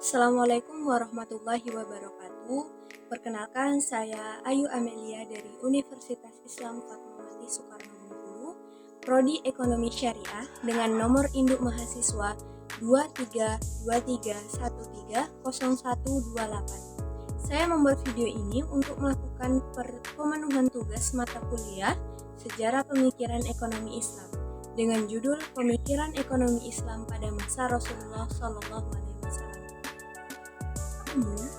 Assalamualaikum warahmatullahi wabarakatuh. Perkenalkan, saya Ayu Amelia dari Universitas Islam Fatmawati Soekarno Bengkulu, Prodi Ekonomi Syariah dengan nomor induk mahasiswa 2323130128. Saya membuat video ini untuk melakukan pemenuhan tugas mata kuliah Sejarah Pemikiran Ekonomi Islam dengan judul Pemikiran Ekonomi Islam pada masa Rasulullah Shallallahu Alaihi Wasallam.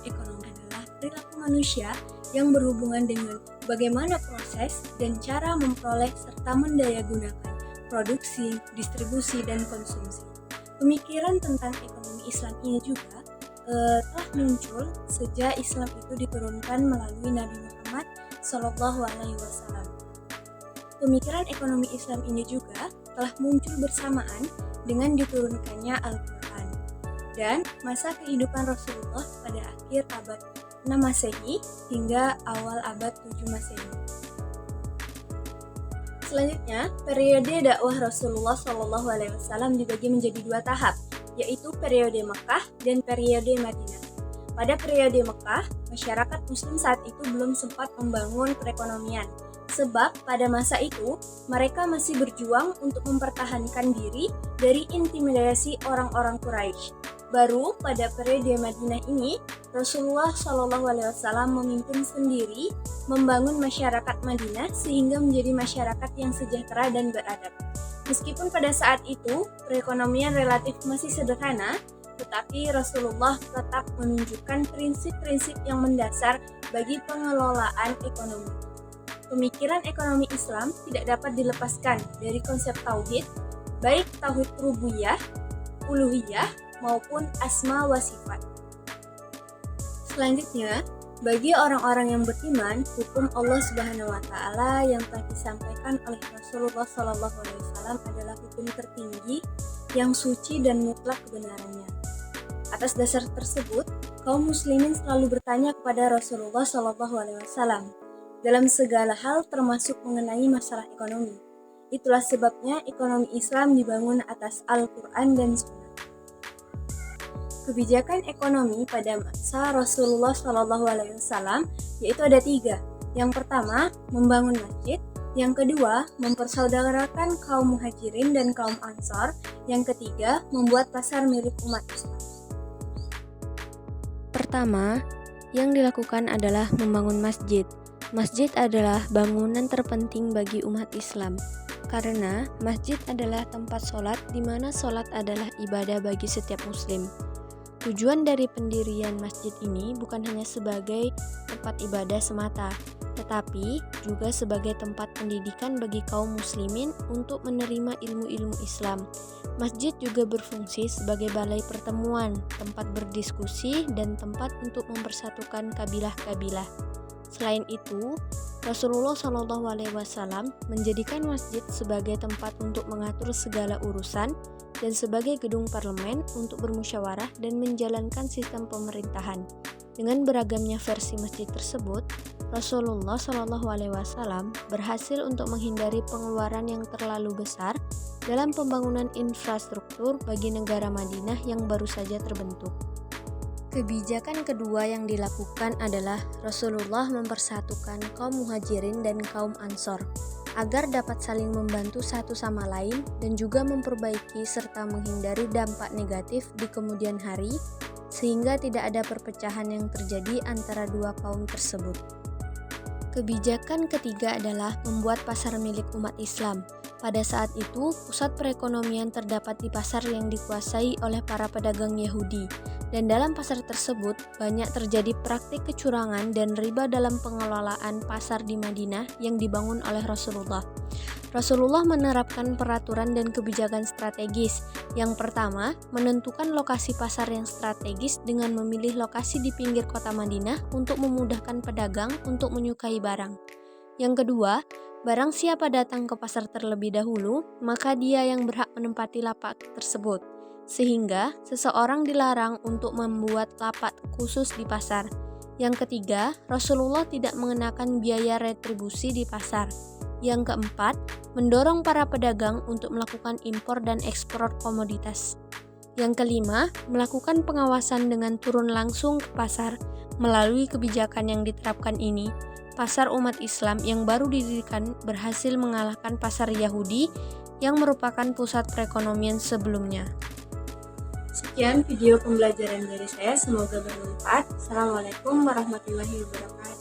Ekonomi adalah perilaku manusia yang berhubungan dengan bagaimana proses dan cara memperoleh serta mendayagunakan produksi, distribusi, dan konsumsi. Pemikiran tentang ekonomi Islam ini juga telah muncul sejak Islam itu diturunkan melalui Nabi Muhammad Shallallahu Alaihi Wasallam. Pemikiran ekonomi Islam ini juga telah muncul bersamaan dengan diturunkannya Al-Quran dan masa kehidupan Rasulullah pada akhir abad 6 Masehi hingga awal abad 7 Masehi. Selanjutnya, periode dakwah Rasulullah SAW dibagi menjadi dua tahap, yaitu periode Mekah dan periode Madinah. Pada periode Mekah, masyarakat Muslim saat itu belum sempat membangun perekonomian, sebab pada masa itu mereka masih berjuang untuk mempertahankan diri dari intimidasi orang-orang Quraisy. Baru pada periode Madinah ini, Rasulullah SAW memimpin sendiri membangun masyarakat Madinah sehingga menjadi masyarakat yang sejahtera dan beradab. Meskipun pada saat itu perekonomian relatif masih sederhana, tetapi Rasulullah tetap menunjukkan prinsip-prinsip yang mendasar bagi pengelolaan ekonomi. Pemikiran ekonomi Islam tidak dapat dilepaskan dari konsep tauhid, baik tauhid rububiyah, uluhiyah, maupun asma wa sifat. Selanjutnya, bagi orang-orang yang beriman, hukum Allah Subhanahu wa taala yang telah disampaikan oleh Rasulullah SAW adalah hukum tertinggi yang suci dan mutlak kebenarannya. Atas dasar tersebut, kaum muslimin selalu bertanya kepada Rasulullah SAW dalam segala hal termasuk mengenai masalah ekonomi. Itulah sebabnya ekonomi Islam dibangun atas Al-Quran dan Sunnah. Kebijakan ekonomi pada masa Rasulullah SAW yaitu ada 3. Yang pertama, membangun masjid. Yang kedua, mempersaudarakan kaum muhajirin dan kaum ansor. Yang ketiga, membuat pasar milik umat Islam. Pertama, yang dilakukan adalah membangun masjid. Masjid adalah bangunan terpenting bagi umat Islam, karena masjid adalah tempat sholat di mana sholat adalah ibadah bagi setiap muslim. Tujuan dari pendirian masjid ini bukan hanya sebagai tempat ibadah semata, tetapi juga sebagai tempat pendidikan bagi kaum muslimin untuk menerima ilmu-ilmu Islam. Masjid juga berfungsi sebagai balai pertemuan, tempat berdiskusi, dan tempat untuk mempersatukan kabilah-kabilah. Selain itu, Rasulullah SAW menjadikan masjid sebagai tempat untuk mengatur segala urusan dan sebagai gedung parlemen untuk bermusyawarah dan menjalankan sistem pemerintahan. Dengan beragamnya versi masjid tersebut, Rasulullah SAW berhasil untuk menghindari pengeluaran yang terlalu besar dalam pembangunan infrastruktur bagi negara Madinah yang baru saja terbentuk. Kebijakan kedua yang dilakukan adalah Rasulullah mempersatukan kaum muhajirin dan kaum ansor agar dapat saling membantu satu sama lain dan juga memperbaiki serta menghindari dampak negatif di kemudian hari sehingga tidak ada perpecahan yang terjadi antara dua kaum tersebut. Kebijakan ketiga adalah membuat pasar milik umat Islam. Pada saat itu, pusat perekonomian terdapat di pasar yang dikuasai oleh para pedagang Yahudi. Dan dalam pasar tersebut, banyak terjadi praktik kecurangan dan riba dalam pengelolaan pasar di Madinah yang dibangun oleh Rasulullah. Rasulullah menerapkan peraturan dan kebijakan strategis. Yang pertama, menentukan lokasi pasar yang strategis dengan memilih lokasi di pinggir kota Madinah untuk memudahkan pedagang untuk menyukai barang. Yang kedua, barang siapa datang ke pasar terlebih dahulu, maka dia yang berhak menempati lapak tersebut. Sehingga seseorang dilarang untuk membuat lapak khusus di pasar. Yang ketiga, Rasulullah tidak mengenakan biaya retribusi di pasar. Yang keempat, mendorong para pedagang untuk melakukan impor dan ekspor komoditas. Yang kelima, melakukan pengawasan dengan turun langsung ke pasar. Melalui kebijakan yang diterapkan ini, pasar umat Islam yang baru didirikan berhasil mengalahkan pasar Yahudi yang merupakan pusat perekonomian sebelumnya. Sekian video pembelajaran dari saya, semoga bermanfaat. Assalamualaikum warahmatullahi wabarakatuh.